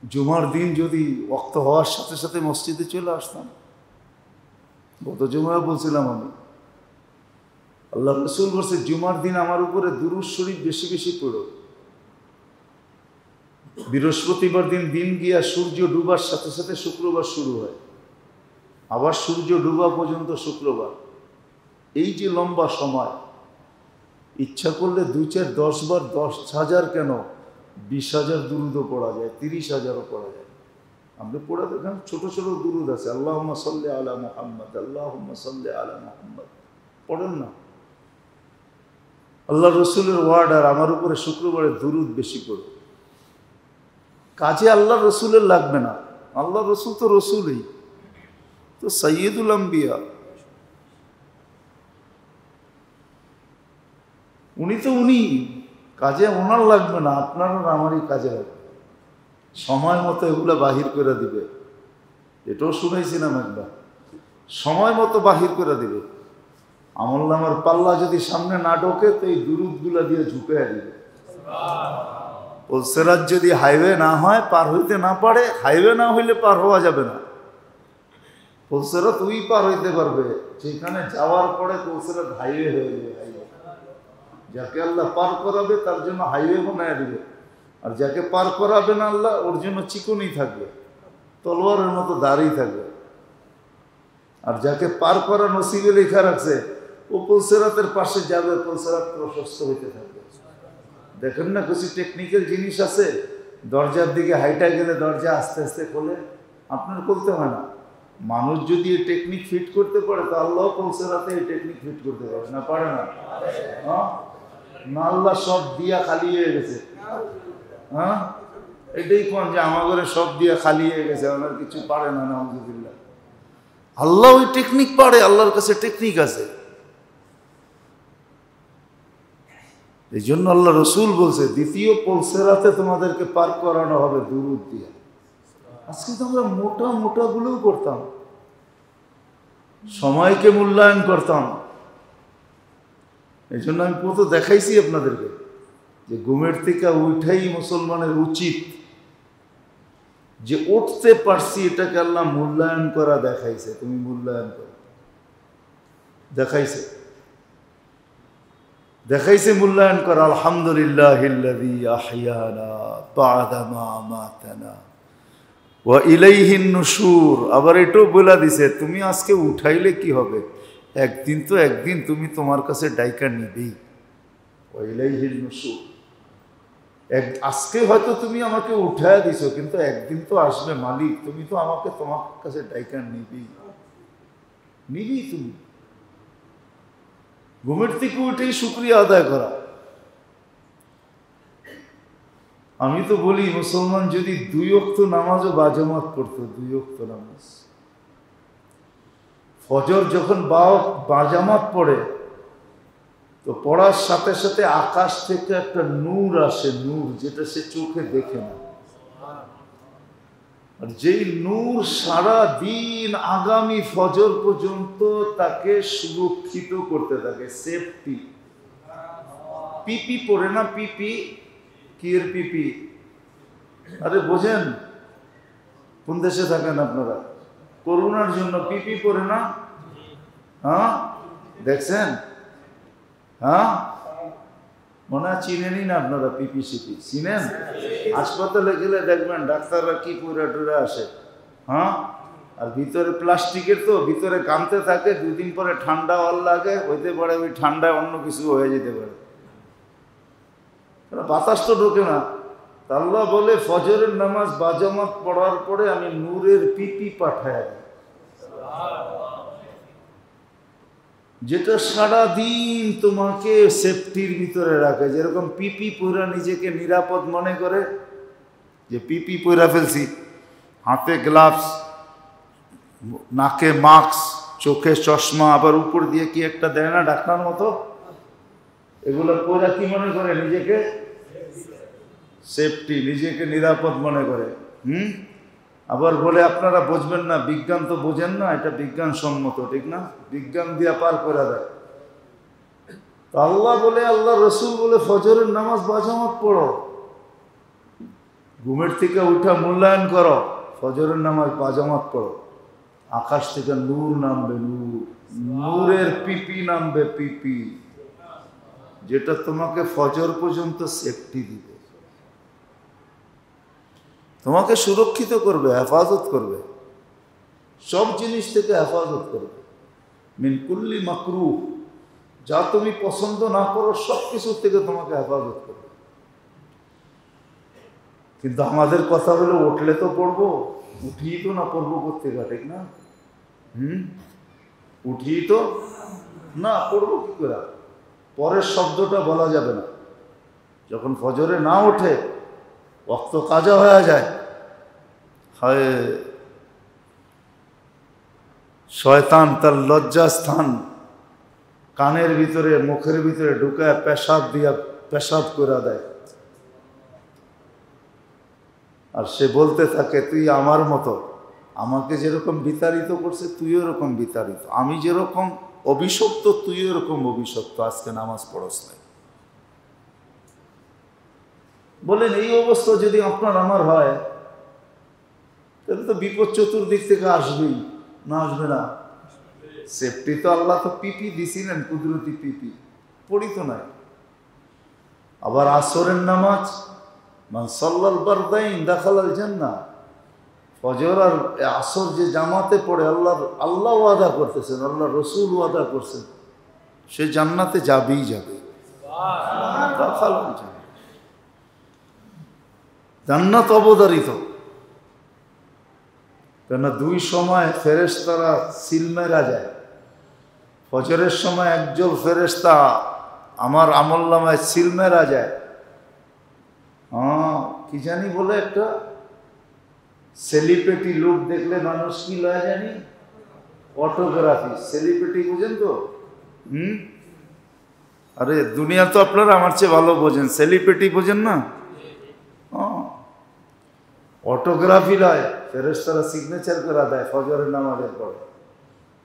জুমার দিন যদি ওয়াক্ত হওয়ার সাথে সাথে মসজিদে চলে আসতাম। গত জুমায় বলছিলাম আমি, আল্লাহ রসুল বলছে জুমার দিন আমার উপরে দুরূদ শরীফ বেশি বেশি পড়ো। বৃহস্পতিবার দিন গিয়া সূর্য ডুবার সাথে সাথে শুক্রবার শুরু হয়, আবার সূর্য ডুবা পর্যন্ত শুক্রবার। এই যে লম্বা সময়, ইচ্ছা করলে 2, 4, 10 বার 10,000 কেন 20,000 দুরূদও পড়া যায়, 30,000ও পড়া যায়। আপনি পড়ে দেখেন, ছোট ছোট দুরূদ আছে, আল্লাহুম্মা সাল্লি আলা মুহাম্মদ, আল্লাহুম্মা সাল্লি আলা মুহাম্মদ, পড়েন না। আল্লাহ রসুলের ওয়ার্ড আর আমার উপরে শুক্রবারে দুরূদ বেশি পড়ো। কাজে আল্লাহ রসুলের লাগবে না, আল্লাহ রসুল তো রসুলই তো, সৈয়দুল আম্বিয়া, উনি তো উনি, কাজে ওনার লাগবে না, আপনার আর আমারই কাজে লাগবে। সময় মতো এগুলো বাহির করে দিবে, এটাও শুনেছিলাম একবার, সময় মতো বাহির করে দিবে। আমলনামার পাল্লা যদি সামনে না ঢোকে তো এই দুরূদগুলা দিয়ে ঝুঁকে দিবে। পুলসেরাত যদি হাইওয়ে না হয়, পার হইতে না পারে, হাইওয়ে না হইলে পার হওয়া যাবে না। পুলসেরাত ওই পার হইতে পারবে যেখানে যাওয়ার পরে পুলসেরাত হাইওয়ে হয়ে যাবে। হাইওয়ে যাকে আল্লাহ পার করাবে তার জন্য হাইওয়ে বানায় দিবে, আর যাকে পার করাবে না আল্লাহ, ওর জন্য চিকনই থাকবে, তলোয়ারের মতো দাঁড়িয়ে থাকবে। আর যাকে পার করা নসিবে লেখা রাখছে, ও পুলসেরাতের পাশে যাবে, পুলসেরাত প্রশস্ত হইতে থাকবে। দেখেন না কিছু টেকনিক্যাল জিনিস আছে, দরজার দিকে হাইটা গেলে দরজা আস্তে আস্তে খোলে, আপনার খুলতে হয় না। মানুষ যদি এই টেকনিক ফিট করতে পারে তো আল্লাহ পুলসেরাতে এই টেকনিক ফিট করতে পারে না, পারে না? হ্যাঁ না, আল্লাহ সব দিয়া খালি হয়ে গেছে। হ্যাঁ এটাই কোন যে আমার ঘরে সব দিয়া খালি হয়ে গেছে, ওনার কিছু পারে না, নাউযুবিল্লাহ। আল্লাহ ওই টেকনিক পারে, আল্লাহর কাছে টেকনিক আছে। এই জন্য আল্লাহ রসুল বলছে দ্বিতীয় পুলসেরাতে তোমাদেরকে পার করানো হবে দুরূদ দিয়ে। আজকে তো আমরা মোটা মোটা গুলোও করতাম, সময়কে মূল্যায়ন করতাম। এই জন্য আমি প্রথম দেখাইছি আপনাদেরকে যে ঘুমের থেকে উঠাই মুসলমানের উচিত, যে উঠতে পারছি এটাকে আল্লাহ মূল্যায়ন করা দেখাইছে। তুমি মূল্যায়ন করো, দেখাইছে মূল্যায়ন করা। আলহামদুলিল্লাহিল্লাযী আহইয়ানা বা'দা মা আমাতানা ওয়া ইলাইহিন নুশুর। আবার এটাও বলে দিছে তুমি আজকে উঠাইলে কি হবে, একদিন তো একদিন তুমি তোমার কাছে ডাইকা নিবেই। ওয়া ইলাইহিন নুশুর, আজকে হয়তো তুমি আমাকে উঠায় দিছো, কিন্তু একদিন তো আসবে মালিক, তুমি তো আমাকে তোমার কাছে ডাইকা নিবেই তুমি। ঘুমের থেকে উঠেই শুকরিয়া আদায় করা। আমি তো বলি মুসলমান যদি 2 ওয়াক্ত নামাজও বাজামাত করতো, 2 ওয়াক্ত নামাজ, ফজর যখন বাজামাত পড়ে তো পড়ার সাথে সাথে আকাশ থেকে একটা নূর আসে, নূর যেটা সে চোখে দেখে না, আর যেই নূর সারা দিন আগামী ফজর পর্যন্ত তাকে সুরক্ষিত করতে থাকে। সেফটি, পিপি পরে না, পিপি কি এর পিপি, আরে বোঝেন কোন দেশে থাকেন আপনারা, করোনার জন্য পিপি পরে না? হ্যাঁ দেখছেন? হ্যাঁ মনে হয় চিনেনই না আপনারা, পিপি সিপি চিনেন? হাসপাতালে গেলে দেখবেন ডাক্তাররা কি পুরা টুরা আসে, হ্যাঁ, আর ভিতরে প্লাস্টিকের, তো ভিতরে কামতে থাকে, 2 দিন পরে ঠান্ডা হওয়ার লাগে, হইতে পারে ওই ঠান্ডায় অন্য কিছু হয়ে যেতে পারে, বাতাস তো ঢোকে না। আল্লাহ বলে ফজরের নামাজ বাজামাত পড়ার পরে আমি নূরের পিপি পাঠায় দিই, যেটা সারা দিন তোমাকে সেফটির ভিতরে রাখে। যেরকম পিপি পরা নিজেকে নিরাপদ মনে করে, যে পিপি পরা ফেলছি, হাতে গ্লাভস, নাকে মাস্ক, চোখে চশমা, আবার উপর দিয়ে কি একটা দেয় না ডাক্তার মতো, এগুলো পরা কি মনে করে নিজেকে সেফটি, নিজেকে নিরাপদ মনে করে। আবার বলে আপনারা বুঝবেন না, বিজ্ঞান তো বোঝেন না, এটা বিজ্ঞান সম্মত, ঠিক না? বিজ্ঞান দিয়া পার করে দেয়। তো আল্লাহ বলে, আল্লাহ রসুল বলে ফজরের নামাজ বাজামাত পড়ো, ঘুমের থেকে উঠা মূল্যায়ন করো, ফজরের নামাজ পাজামাত পড়ো, আকাশ থেকে নূর নামবে, নূরের পিপি নামবে, পিপি, যেটা তোমাকে ফজর পর্যন্ত সেফটি দিবে, তোমাকে সুরক্ষিত করবে, হেফাজত করবে, সব জিনিস থেকে হেফাজত করবে। মিন কুল্লি মাকরুহ, যা তুমি পছন্দ না করো সব কিছুর থেকে তোমাকে হেফাজত করবে। কিন্তু আমাদের কথা হলো উঠলে তো পড়বো, উঠিয়ে তো না পড়বো কোথেকে, ঠিক না? উঠিয়ে তো না পড়বো কি করে? পরের শব্দটা বলা যাবে না। যখন ফজরে না ওঠে, ওয়াক্ত কাজা হয়ে যায়, হয় শয়তান তার লজ্জাস্থান কানের ভিতরে, মুখের ভিতরে ঢুকায় পেশাব দিয়া পেশাব করে দেয়, আর সে বলতে থাকে তুই আমার মতো, আমাকে যেরকম বিতাড়িত করছে তুই ওরকম বিতাড়িত, আমি যেরকম অভিশপ্ত তুই ওরকম অভিশপ্ত, আজকে নামাজ পড়স নাই। বলেন এই অবস্থা যদি আপনার আমার হয়, তাহলে তো বিপদ চতুর্দিক থেকে আসবেই, না আসবে না? সেফটি তো আল্লাহ তো পিপি দিছিলেন, কুদরতি পিপি, পড়ি তো নাই। আবার আসরের নামাজ, মান সাল্লাল বারদাইন দাখালাল জান্নাহ, ফজর আর আসর যে জামাতে পড়ে, আল্লাহ ওয়াদা করতেছেন, আল্লাহ রসুল ওয়াদা করছেন, সে জান্নাতে যাবেই যাবে। জান্নাত অবধারিত, কেন দুই সময় ফেরেশতারা সিল মেরা যায়। ফজরের সময় একজন ফেরেশতা আমার আমলনামায় সিল মেরা যায়। কি জানি বলে একটা সেলিব্রিটি লোক দেখলে মানুষ কি লয় জানি, অটোগ্রাফি। সেলিব্রিটি বুঝেন তো? আরে দুনিয়া তো আপনারা আমার চেয়ে ভালো বোঝেন, সেলিব্রিটি বোঝেন না? অটোগ্রাফি লয়, ফেরেশতারা সিগনেচার করে দেয় ফজরের নামাজের পরে।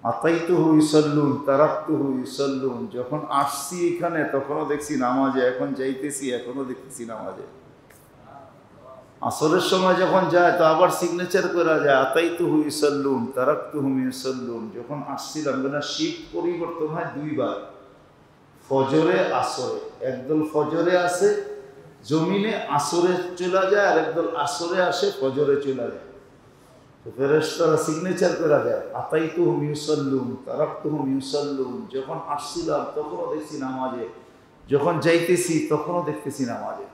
আতাইতুহু ইউসাল্লুন তারাকতুহু ইউসাল্লুন, যখন আসছি এখানে তখনও দেখছি নামাজে, এখন যাইতেছি এখনো দেখতেছি নামাজে। আসরের সময় যখন যায় তো আবার সিগনেচার করা যায়, আতাইতুহু ইউসাল্লুন তারাকতুহুম ইউসাল্লুন। যখন আসছিলাম, না শিফট পরিবর্তন হয় দুইবার, ফজরে আসরে। একদল ফজরে আসে জমিনে, আসরে চলে যায়, আর একদল আসরে আসে ফজরে চলে যায়। তো ফেরেশতারা সিগনেচার করা যায়, আতাইতুহুম ইউসাল্লুন তারাকতুহুম ইউসাল্লুন। যখন আসছিলাম তখনও দেখছি নামাজে, যখন যাইতেছি তখনও দেখতেছি নামাজে।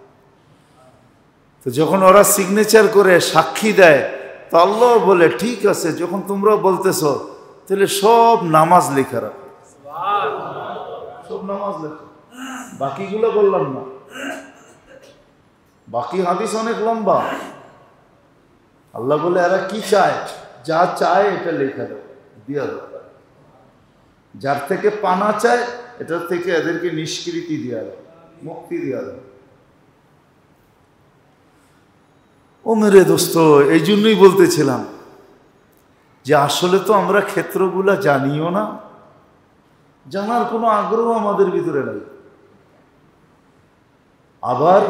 তো যখন ওরা সিগনেচার করে সাক্ষী দেয়, তো আল্লাহ বলে ঠিক আছে, যখন তোমরা বলতেছ তাহলে সব নামাজ লেখা রাখো, সব নামাজ লেখো, বাকিগুলো বললাম না। বাকি হাদিস অনেক লম্বা। আল্লাহ বলে এরা কি চায়, যা চায় এটা লেখা দাও, দিয়া দাও। যার থেকে পানা চায় এটার থেকে এদেরকে নিষ্কৃতি দিয়া দাও, মুক্তি দিয়া দাও। ও মেরে দোস্ত, এই জন্যই বলতেছিলাম যে আসলে তো আমরা ক্ষেত্রগুলা জানিও না, জানার কোনো আগ্রহ আমাদের ভিতরে নাই। আবার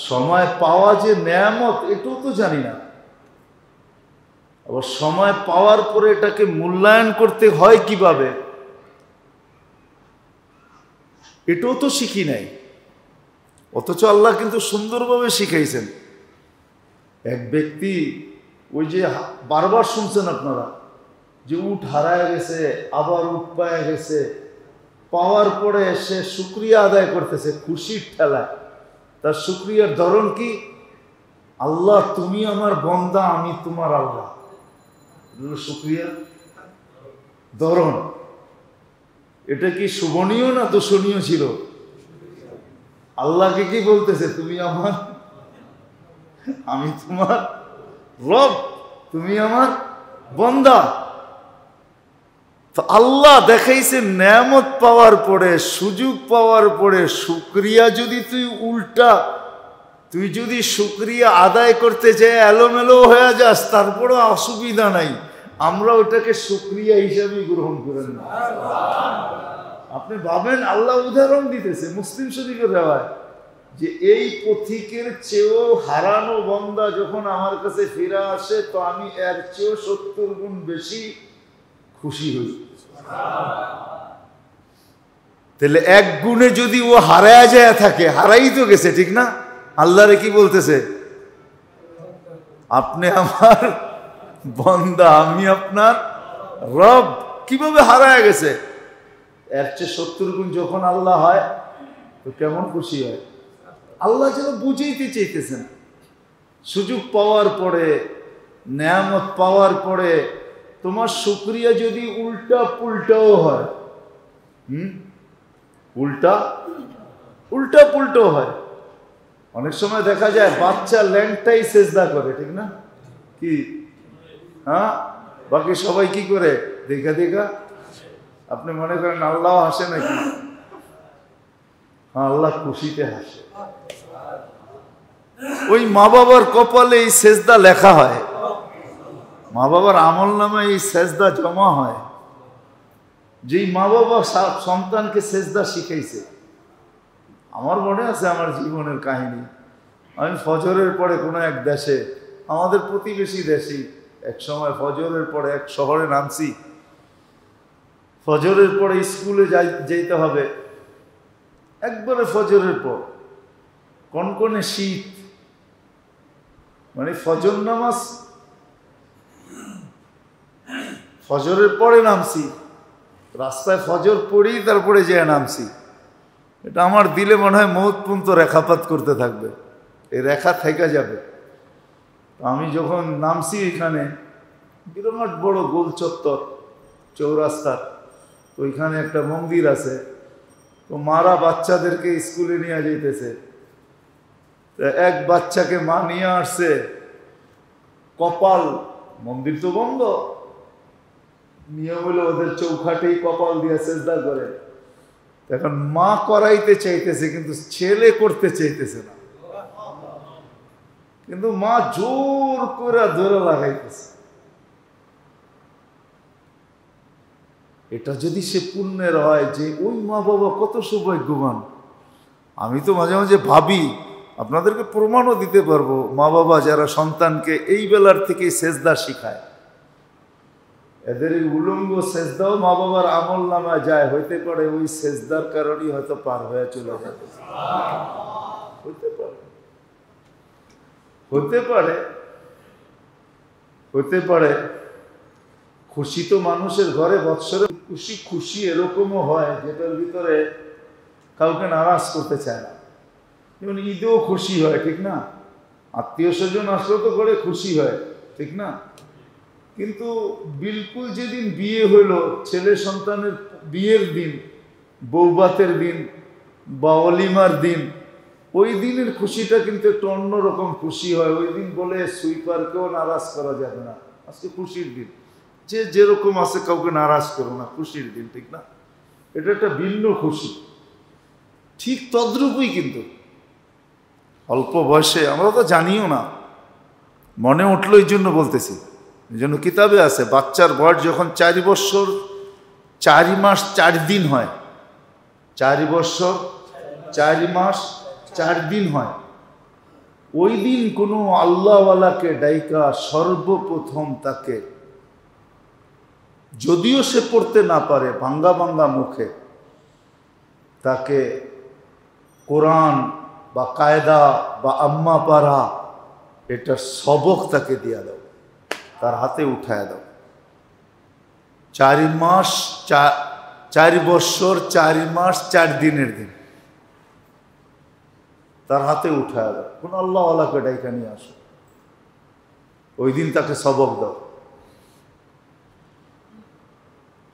সময় পাওয়া যে নেয়ামত, এটাও তো জানি না। আবার সময় পাওয়ার পরে এটাকে মূল্যায়ন করতে হয় কিভাবে, এটাও তো শিখি নাই। অথচ আল্লাহ কিন্তু সুন্দরভাবে শিখাইছেন। এক ব্যক্তি, ওই যে বারবার শুনছেন আপনারা যে উট হারায় গেছে, আবার উট পায় গেছে, পাওয়ার পরে সে শুকরিয়া আদায় করতেছে খুশির ঠেলায়। তার শুকরিয়ার ধরন কি? আল্লাহ তুমি আমার বন্দা, আমি তোমার আল্লাহ। শুকরিয়ার ধরন এটা কি শুভনীয় না দোষণীয় ছিল? আল্লাহকে কি বলতেছে? তুমি আমার, আমি তোমার রব, তুমি আমার বন্দা। তো আল্লাহ দেখাইছে নেয়ামত পাওয়ার পরে, সুযোগ পাওয়ার পরে শুকরিয়া যদি তুই উল্টা, তুই যদি শুকরিয়া আদায় করতে চাই এলোমেলো হয়ে যাস, তারপরও অসুবিধা নাই, আমরা ওটাকে শুকরিয়া হিসাবে গ্রহণ করেন না। আপনি ভাবেন আল্লাহ উদাহরণ দিতেছে মুসলিম শরীফের রেওয়ায়, যে এই পথিকের চেয়েও হারানো বান্দা যখন আমার কাছে ফিরে আসে তো আমি এর চেয়েও 70 গুণ বেশি খুশি হই। তাহলে এক গুণে যদি ও হারায় যায় থাকে, হারাই তো গেছে, ঠিক না? আল্লাহরে কি বলতেছে? আপনি আমার বান্দা, আমি আপনার রব। কিভাবে হারায় গেছে? এর চেয়ে 70 গুণ যখন আল্লাহ হয় তো কেমন খুশি হয়। আল্লাহ যেন বুঝাইতে চাইতেছেন, সুযোগ পাওয়ার পরে, নেয়ামত পাওয়ার পরে তোমার শুকরিয়া যদি উল্টা পুল্টাও হয়, উল্টা পুল্টাও হয়। অনেক সময় দেখা যায় বাচ্চা ল্যাংটাই সেজদা করে, ঠিক না? কি হ্যাঁ, বাকি সবাই কি করে? দেখা দেখা। আপনি মনে করেন আল্লাহ হাসে নাকি? হ্যাঁ, আল্লাহ খুশিতে হাসে। ওই মা বাবার কপালে এই সেজদা লেখা হয়, মা বাবার আমল নামে এই সেজদা জমা হয়। যেই মা বাবা সন্তানকে সেজদা শিখাইছে। আমার মনে আছে আমার জীবনের কাহিনী। আমি ফজরের পরে কোনো এক দেশে, আমাদের প্রতিবেশী দেশে, এক সময় ফজরের পরে এক শহরে নামছি। ফজরের পরে স্কুলে যেতে হবে, একবারে ফজরের পর কনকনে শীত, মানে ফজর নামাজ ফজরের পরে নামছি, রাস্তায় ফজর পড়েই তারপরে যেয়ে নামছি। এটা আমার দিলে মনে হয় মৌত পর্যন্ত রেখাপাত করতে থাকবে, এই রেখা থেকে যাবে। আমি যখন নামছি এখানে বিরাট বড় গোল চত্বর, চৌরাস্তার, তো ওইখানে একটা মন্দির আছে। তো মারা বাচ্চাদেরকে স্কুলে নিয়ে যাইতেছে। এক বাচ্চাকে মা নিয়ে আসছে, কপাল, মন্দির তো বন্ধ, নিয়ম হলো ওদের চৌখাটেই কপাল দিয়ে সেজদা করে। এখন মা করাইতে চাইতেছে কিন্তু ছেলে করতে চাইতেছে না, কিন্তু মা জোর করে ধরে লাগাইতেছে। এটা যদি সে পুণ্যের হয় যে ওই মা বাবা কত সৌভাগ্যবান। আমি তো মাঝে মাঝে ভাবি, আপনাদেরকে প্রমাণও দিতে পারবো, মা বাবা যারা সন্তানকে এই বেলার থেকে সেজদা শিখায়, এদের এই উলঙ্গ সেজদাও মা বাবার আমল নামায় যায়। হইতে পারে ওই সেজদার কারণেই হয়তো পার হয়ে চলে যাবে, হতে পারে। খুশি তো মানুষের ঘরে বৎসরে খুশি এরকমও হয় যেটার ভিতরে কাউকে নারাজ করতে চায় না। যেমন ঈদেও খুশি হয়, ঠিক না? আত্মীয় স্বজন আসলে তো করে খুশি হয়, ঠিক না? কিন্তু বিলকুল যেদিন বিয়ে হইলো, ছেলে সন্তানের বিয়ের দিন, বৌভাতের দিন বা অলিমার দিন, ওই দিনের খুশিটা কিন্তু একটু অন্যরকম খুশি হয়। ওই দিন বলে সুইপারকেও নারাজ করা যাবে না, আজকে খুশির দিন, যে যেরকম আছে কাউকে নারাজ করো না, খুশির দিন, ঠিক না? এটা একটা ভিন্ন খুশি। ঠিক তদ্রূপই কিন্তু অল্প বয়সে, আমরা তো জানিও না, মনে উঠলো এই জন্য বলতেছি, এই জন্য কিতাবে আছে বাচ্চার বয়স যখন 4 বছর 4 মাস 4 দিন হয়, 4 বছর 4 মাস 4 দিন হয়, ওই দিন কোনো আল্লাহওয়ালাকে ডাইকা সর্বপ্রথম তাকে, যদিও সে পড়তে না পারে, ভাঙ্গা ভাঙ্গা মুখে তাকে কোরআন বা কায়দা বা আম্মা পারা এটা সবক তাকে দিয়া দাও, তার হাতে উঠায় দাও। 4 মাস 4 বছর 4 মাস 4 দিনের দিন তার হাতে উঠায় দাও। কোন আল্লাহওয়ালাকে ডাইকা নিয়ে আসো, ওই দিন তাকে সবক দাও।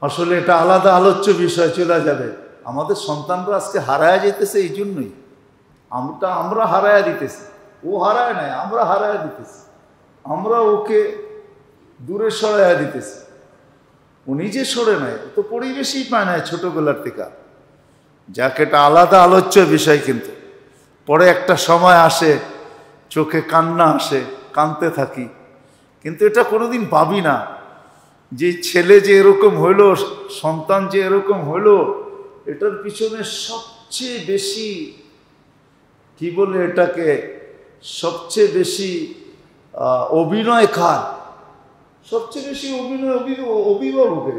আসলে এটা আলাদা আলোচ্য বিষয় চলে যাবে। আমাদের সন্তানরা আজকে হারায় যেতেছে এই জন্যই, আমরা হারায় দিতেছি, ও হারায় নাই, আমরা হারায় দিতেছি, আমরা ওকে দূরে সরাইয়া দিতেছি। ও নিজে সরে নেয়, তো পরিবেশই পায় না ছোটবেলার থেকে। যাকে এটা আলাদা আলোচ্য বিষয়, কিন্তু পরে একটা সময় আসে চোখে কান্না আসে, কাঁদতে থাকি, কিন্তু এটা কোনোদিন ভাবি না যে ছেলে যে এরকম হইলো, সন্তান যে এরকম হইলো, এটার পিছনে সবচেয়ে বেশি কি বলে এটাকে, সবচেয়ে বেশি অভিনয় কার, সবচেয়ে বেশি অভিনয় অভিভাবকের।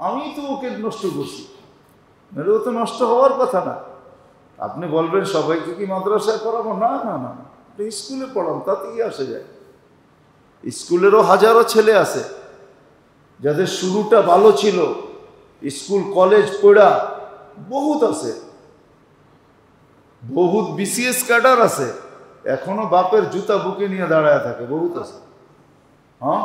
আমি তো ওকে নষ্ট করছি, ও তো নষ্ট হওয়ার কথা না। আপনি বলবেন সবাইকে কি মাদ্রাসায় পড়াবো? না না না, স্কুলে পড়ান, তাতে কি আসে যায়। স্কুলেরও হাজারো ছেলে আছে যাদের শুরুটা ভালো ছিল, স্কুল কলেজ পড়া বহুত আছে, বহুত বিসিএস ক্যাডার আছে, এখনো বাপের জুতা বুকে নিয়ে দাঁড়ায় থাকে, বহুত আছে। হ্যাঁ,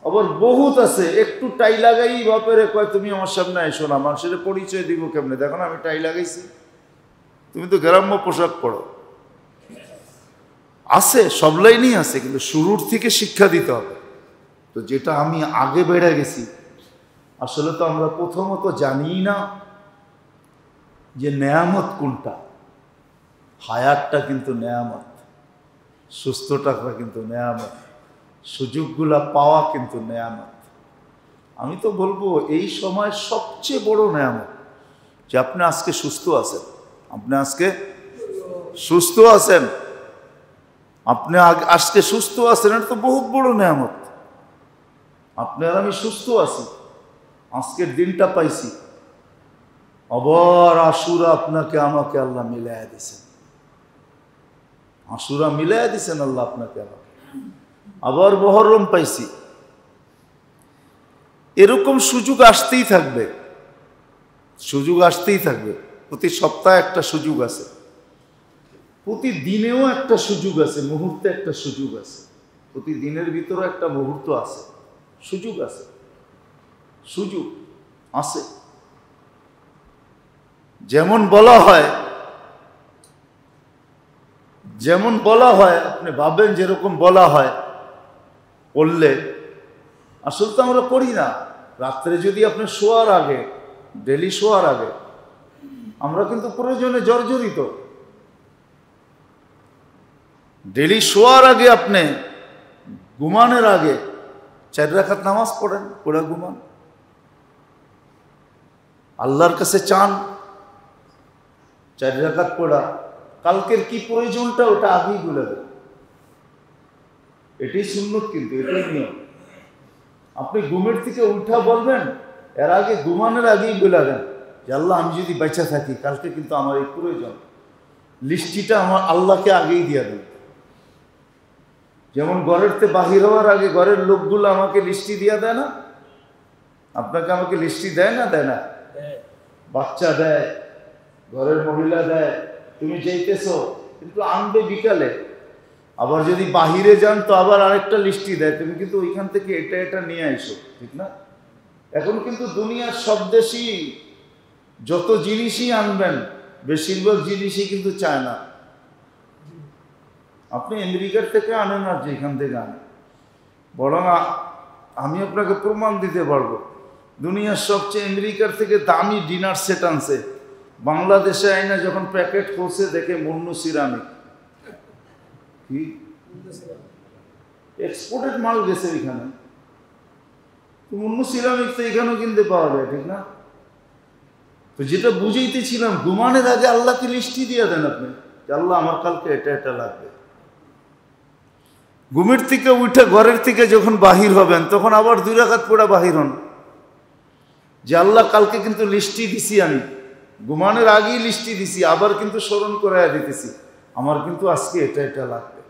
আবার বহুত আছে একটু টাই লাগাই বাপের কয় তুমি আমার সামনে এসো না, মানুষের পরিচয় দিব কেমনে, দেখো না আমি টাই লাগাইছি, তুমি তো গ্রাম্য পোশাক পরো। আছে, সব লাইনেই আছে, কিন্তু শুরুর থেকে শিক্ষা দিতে হবে। তো যেটা আমি আগে বেড়ে গেছি, আসলে তো আমরা প্রথমত জানি না যে নেয়ামত কোনটা। হায়াতটা কিন্তু নেয়ামত, সুস্থটা কিন্তু নেয়ামত, সুযোগগুলা পাওয়া কিন্তু নেয়ামত। আমি তো বলবো এই সময় সবচেয়ে বড় নেয়ামত যে আপনি আজকে সুস্থ আছেন, আপনি আজকে সুস্থ আছেন, আপনি আজকে সুস্থ আছেন, এটা তো বহুত বড় নেয়ামত। আপনি আর আমি সুস্থ আছি, আজকের দিনটা পাইছি, আবার আশুরা আপনাকে আমাকে আল্লাহ মিলাইয়া দিছেন, আশুরা মিলাইয়া দিছেন আল্লাহ আপনাকে আমাকে, আবার মুহররম পাইছি। এরকম সুযোগ আসতেই থাকবে, সুযোগ আসতেই থাকবে। প্রতি সপ্তাহে একটা সুযোগ আছে, প্রতিদিনেও একটা সুযোগ আছে, মুহূর্তে একটা সুযোগ আছে, প্রতিদিনের ভিতরে একটা মুহূর্ত আছে, সুযোগ আছে, সুযোগ আছে। যেমন বলা হয় আপনি ভাবেন যেরকম বলা হয় পড়লে, আসলে তো আমরা পড়ি না। রাত্রে যদি আপনি শোয়ার আগে, ডেলি শোয়ার আগে, আমরা কিন্তু প্রয়োজনে জর্জরিত। ডেলি শোয়ার আগে আপনি ঘুমানোর আগে 4 রাকাত নামাজ পড়েন, পড়ে ঘুমান, আল্লাহর কাছে চান। 4 রাকাত পড়া, কালকের কি প্রয়োজনটা ওটা আগেই বলে দেন, এটাই সুন্নত, কিন্তু এটাই নিয়ম। আপনি ঘুমের থেকে উঠা বলবেন, এর আগে ঘুমানোর আগেই বলে দেন যে আল্লাহ আমি যদি বেঁচে থাকি কালকে কিন্তু আমার এই প্রয়োজন, লিস্টিটা আমার আল্লাহকে আগেই দিয়ে দেন। যেমন ঘরের থেকে বাহির হওয়ার আগে ঘরের লোকগুলো আমাকে লিস্টি দিয়ে দেয় না, আপনাকে আমাকে লিস্টি দেয় না, দেয় না? বাচ্চা দেয়, ঘরের মহিলা দেয়, তুমি যাইতেছো কিন্তু আনবে বিকালে, আবার যদি বাহিরে যান তো আবার আরেকটা লিস্টি দেয়, তুমি কিন্তু ওইখান থেকে এটা এটা নিয়ে আইসো, ঠিক না? এখন কিন্তু দুনিয়ার সব দেশই যত জিনিসই আনবেন বেশিরভাগ জিনিসই কিন্তু চায় না। আপনি আমেরিকার থেকে আনেন আর যেখান থেকে আনেন, বরং আমি আপনাকে প্রমাণ দিতে পারবো, দুনিয়ার সবচেয়ে আমেরিকার থেকে দামি ডিনার সেট আনছে, বাংলাদেশে আইনা যখন প্যাকেট করছে দেখে মুন্নু সিরামিক, কি এক্সপোর্টেড মাল গেছে এখানে, মুন্নু সিরামিক তো এখানেও কিনতে পাওয়া যায়, ঠিক না? তো যেটা বুঝাইতেছিলাম, ঘুমানোর আগে আল্লাহকে লিস্টি দিয়ে দেন আপনি যে আল্লাহ আমার কালকে এটা এটা লাগবে। ঘুমের থেকে উঠে ঘরের থেকে যখন বাহির হবেন তখন আবার 2 রাকাত পড়া বাহির হন যে আল্লাহ কালকে কিন্তু লিস্টি দিছি, আমি ঘুমানোর আগেই লিস্টি দিছি, আবার কিন্তু স্মরণ করাইয়া দিতেছি আমার কিন্তু আজকে এটা এটা লাগবে।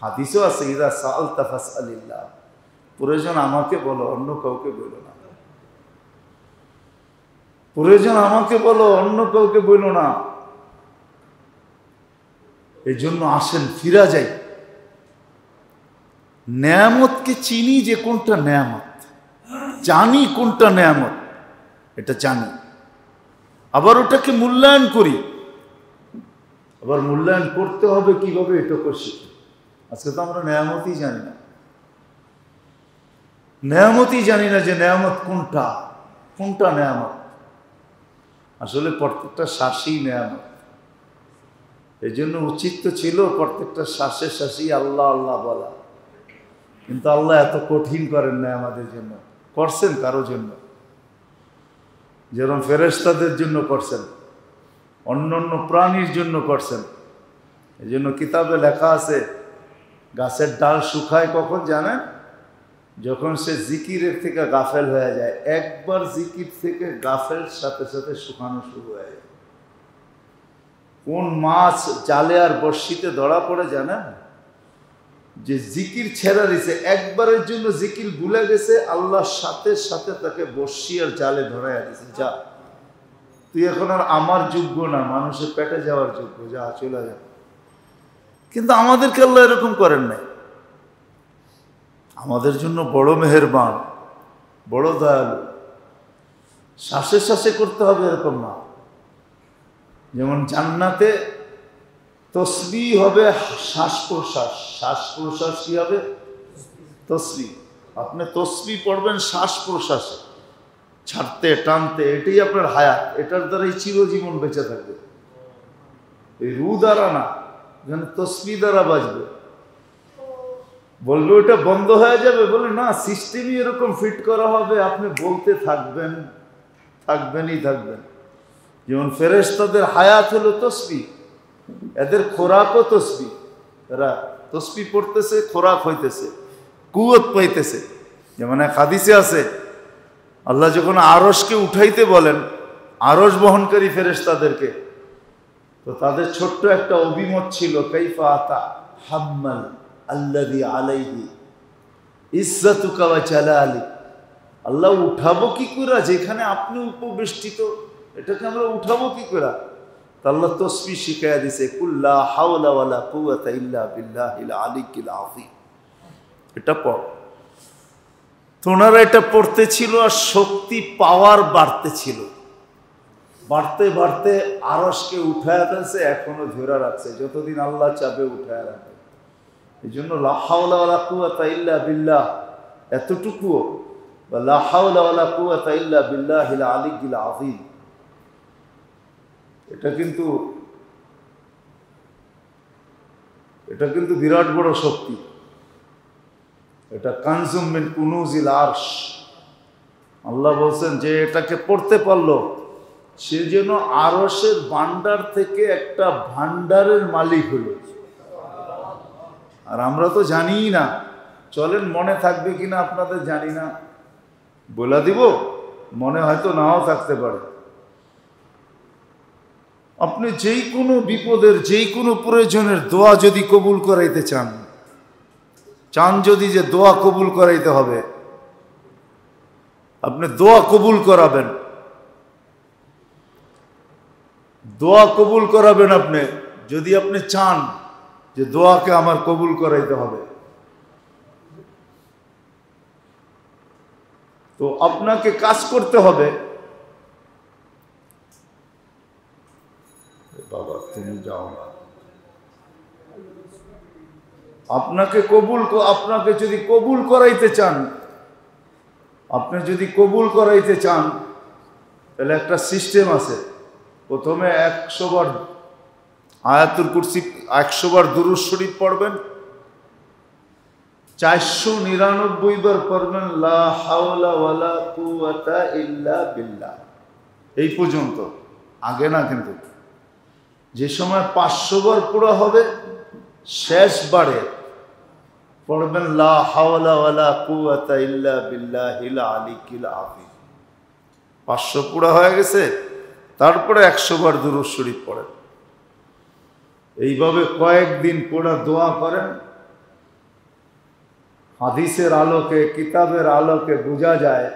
হাদিসও আছে, ইদা সাআলতা ফাসআলিল্লাহ, প্রয়োজন আমাকে বলো, অন্য কাউকে বলো না, প্রয়োজন আমাকে বলো, অন্য কাউকে বলো না। এই জন্য আসেন ফিরা যাই, নেয়ামতকে চিনি যে কোনটা নেয়ামত, জানি কোনটা নেয়ামত, এটা জানি, আবার ওটাকে মূল্যায়ন করি। আবার মূল্যায়ন করতে হবে কিভাবে, এটা করছি। আজকে তো আমরা নেয়ামতই জানি না, নেয়ামতই জানি না যে নেয়ামত কোনটা, কোনটা নেয়ামত। আসলে প্রত্যেকটা শ্বাসই নেয়ামত। এই জন্য উচিত তো ছিল প্রত্যেকটা শ্বাসে শ্বাসই আল্লাহ আল্লাহ বলা, কিন্তু আল্লাহ এত কঠিন করেন না আমাদের জন্য, করছেন কারো জন্য, যেরকম ফেরেশতাদের জন্য করছেন। অন্য অন্য প্রাণীর জন্য করছেন। এই জন্য কিতাবে লেখা আছে গাছের ডাল শুকায় কখন জানেন? যখন সে জিকিরের থেকে গাফেল হয়ে যায়। একবার জিকির থেকে গাফেল সাথে সাথে শুকানো শুরু হয়ে যায়। কোন মাছ জালে আর বড়শিতে ধরা পড়ে জানেন? যে জিকির ছেড়ে দিছে, একবারের জন্য জিকির ভুলে গেছে, আল্লাহর সাথে সাথে তাকে বড়শি আর জালে ধরাইয়া দিছে, যা তুই এখন আর আমার যোগ্য না, মানুষের পেটে যাওয়ার যোগ্য, যা চলে যা। কিন্তু আমাদেরকে আল্লাহ এরকম করেন নাই। আমাদের জন্য বড় মেহেরবান, বড় দয়ালু। শ্বাসে শ্বাসে করতে হবে এরকম না। যেমন জান্নাতে তসবিহ হবে শ্বাস প্রশ্বাস, শ্বাস প্রশ্বাস কি হবে? তসবিহ। আপনি তসবিহ পড়বেন শ্বাস প্রশ্বাসে, ছাড়তে টানতে, এটাই আপনার হায়াত। এটার দ্বারাই চিরজীবন বেঁচে থাকবে। এই রু দ্বারা না, যেন তসবিহ দ্বারা বাজবে। বলবে ওটা বন্ধ হয়ে যাবে, বলে না, সিস্টেমই এরকম ফিট করা হবে, আপনি বলতে থাকবেন, থাকবেনই থাকবেন। যেমন ফেরেশতাদের হায়াত হলো তসবিহ, এদের খোরাকও তসবিহ। এরা তসবিহ পড়তেছে, খোরাক হইতেছে, কুওয়াত পাইতেছে। যেমন এক হাদিসে আছে, আল্লাহ যখন আরশকে উঠাইতে বলেন আরশ বহনকারী ফেরেশতাদেরকে, তো তাদের ছোট্ট একটা অভিমত ছিল, কাইফা আতা হাম্মাল আল্লাযী আলাইহি ইজ্জাতুকা ওয়া জালালি। আল্লাহ উঠাবো কি করে যেখানে আপনি উপবেষ্টিত, এটাকে আমরা উঠাবো কি করে? আল্লাহ তসবিহ শিখাইয়া দিছে, কুল লা হাওলা ওয়ালা কুওয়াতা ইল্লা বিল্লাহিল আলিয়্যিল আযীম। এটা পড়। তো ওনারা এটা পড়তে ছিল আর শক্তি পাওয়ার বাড়তে ছিল, বাড়তে বাড়তে আরশকে উঠায় ফেলছে, এখনো ধরে রাখছে, যতদিন আল্লাহ চাবে উঠায় রাখবে। এই জন্য লা হাওলা ওয়ালা কুওয়াতা ইল্লা বিল্লাহ এতটুকুও, বা লা হাওলা ওয়ালা কুওয়াতা ইল্লা বিল্লাহিল আলিয়্যিল আযীম, এটা কিন্তু বিরাট বড় শক্তি। এটা কানজুম মিন কুনুজিল আরশ। আল্লাহ বলছেন যে এটাকে পড়তে পারলো সে যেন আরশের ভান্ডার থেকে একটা ভান্ডারের মালিক হলো। আর আমরা তো জানিই না, চলেন মনে থাকবে কিনা আপনাদের জানি না, বলে দিব, মনে হয়তো নাও থাকতে পারে। আপনি যেই কোনো বিপদের, যেই কোনো প্রয়োজনের দোয়া যদি কবুল করাইতে চান যদি যে দোয়া কবুল করাইতে হবে, আপনি দোয়া কবুল করাবেন, দোয়া কবুল করাবেন আপনি যদি আপনি চান যে দোয়াকে আমার কবুল করাইতে হবে, তো আপনাকে কাজ করতে হবে। বাবা তুমি যাও না, আপনাকে যদি কবুল করাইতে চান, আপনি যদি কবুল করাইতে চান তাহলে একটা সিস্টেম আছে। প্রথমে 100 বার আয়াতুল কুরসি, 100 বার দুরূদ শরীফ পড়বেন, 499 বার পড়বেন লা হাওলা ওয়ালা কুওয়াতা ইল্লা বিল্লাহ, এই পর্যন্ত, আগে না। কিন্তু যে সময় 500 বার পুরো হবে, শেষ বারে পড়বেন লা হাওলা ওয়ালা কুওয়াতা ইল্লা বিল্লাহিল আলিয়্যিল আযীম। 500 পুরো হয়ে গেছে, তারপরে 100 বার দুরূদ শরীফ পড়েন। এইভাবে কয়েকদিন পুরো দোয়া করেন। হাদিসের আলোকে, কিতাবের আলোকে বোঝা যায়,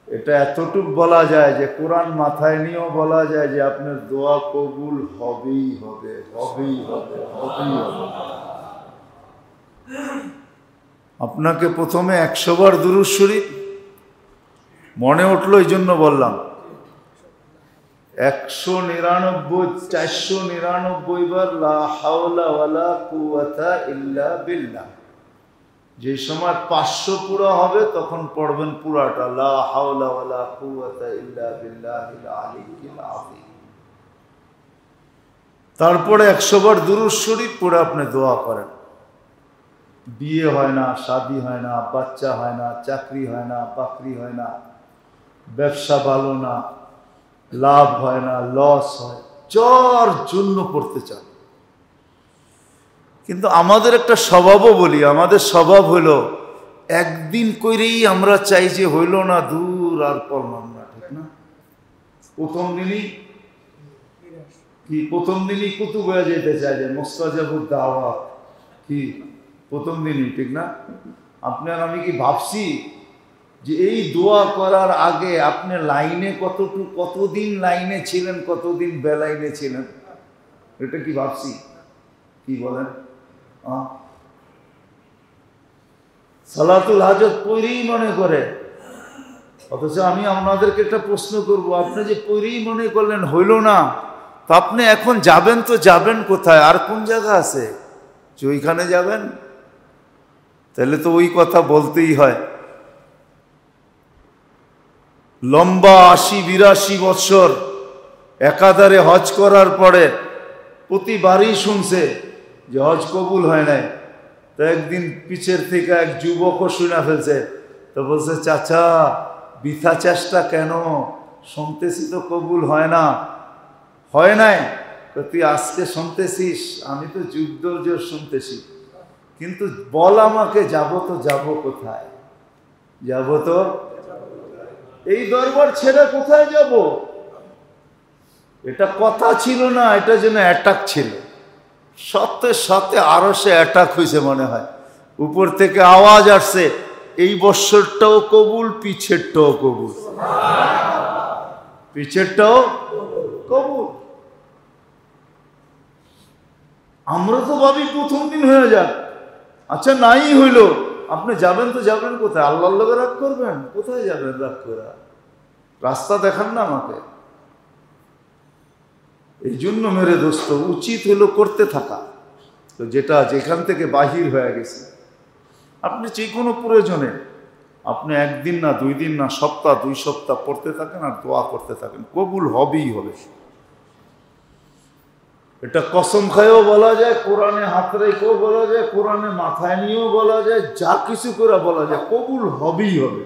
এটা এতটুক বলা যায় যে কোরআন মাথায় নিয়েও বলা যায় যে আপনার দোয়া কবুল হবেই হবে, হবেই হবে, হবেই হবে। আপনাকে প্রথমে 100 বার দুরূদ শরীফ মনে উঠলো, এই জন্য বললাম 499 বার লা হাওলা ওয়ালা কুওয়াতা ইল্লা বিল্লাহ। যে সময় 500 পুরো হবে তখন পড়বেন পুরাটা লা হাওলা ওয়ালা কুওয়াতা ইল্লা বিল্লাহিল আলিয়্যিল আযীম। তারপরে 100 বার দুরূদ শরীফ পড়ে আপনি দোয়া করেন। বিয়ে হয় না, শাদী হয় না, বাচ্চা হয় না, চাকরি হয় না, বাকরি হয় না, ব্যবসা ভালো না, লাভ হয় না, লস হয়, যার জন্য পড়তে চান। কিন্তু আমাদের একটা স্বভাবও বলি, আমাদের স্বভাব হলো একদিন করেই আমরা চাই যে হইল না, দূর আর পড়লাম না, ঠিক না? প্রথম দিনই কুতুব হয়ে যেতে চাই, যে মুস্তাজাবুদ দাওয়াত কি প্রথম দিনই, ঠিক না? আপনি আর আমি কি ভাবছি যে এই দোয়া করার আগে আপনি লাইনে কতদিন লাইনে ছিলেন, কতদিন বেলাইনে ছিলেন? এটা কি ভাবছি? কি বলেন? সালাতুল হাজত পড়েই মনে করে, অথচ আমি আপনাদেরকে একটা প্রশ্ন করব, আপনি যে পড়েই মনে করলেন হইল না, তো আপনি এখন যাবেন, তো যাবেন কোথায়? আর কোন জায়গা আছে যে ওইখানে যাবেন? তাহলে তো ওই কথা বলতেই হয়। লম্বা 80-82 বছর একাধারে হজ করার পরে প্রতিবারই শুনছে যে হজ কবুল হয় নাই। তো একদিন পিছের থেকে এক যুবকও শুনে ফেলছে, তো বলছে, চাচা বৃথা চেষ্টা কেন, শুনতেছি তো কবুল হয় না। হয় নাই? তো তুই আজকে শুনতেছিস, আমি তো যুগ জোর শুনতেছি, কিন্তু বল আমাকে, যাব তো যাব কোথায়? যাব তো এই দরবার ছেড়ে কোথায় যাব? এটা কথা ছিল না, এটা যেন অ্যাটাক ছিল। সাথে সাথে আরো সে অ্যাটাক হয়েছে মনে হয়, উপর থেকে আওয়াজ আসছে, এই বৎসরটাও কবুল, পিছেরটাও কবুল, পিছেরটাও কবুল। আমরা তো ভাবি প্রথম দিন হয়ে যাক, আচ্ছা নাই হইল, আপনি যাবেন তো যাবেন কোথায়? আল্লাহর লগে রাগ করবেন? কোথায় যাবেন রাগ করে? রাস্তা দেখান না আমাকে। এই জন্য মেরে দোস্ত, উচিত হলো করতে থাকা। তো যেটা যেখান থেকে বাহির হয়ে গেছে, আপনি যে কোনো প্রয়োজনে আপনি একদিন না, 2 দিন না, সপ্তাহ 2 সপ্তাহ পড়তে থাকেন আর দোয়া করতে থাকেন, কবুল হবেই হবে। এটা কসম খায়ও বলা যায়, কোরআনে হাত রেখেও বলা যায়, কোরআনে মাথায় নিয়েও বলা যায়, যা কিছু করে বলা যায়, কবুল হবেই হবে।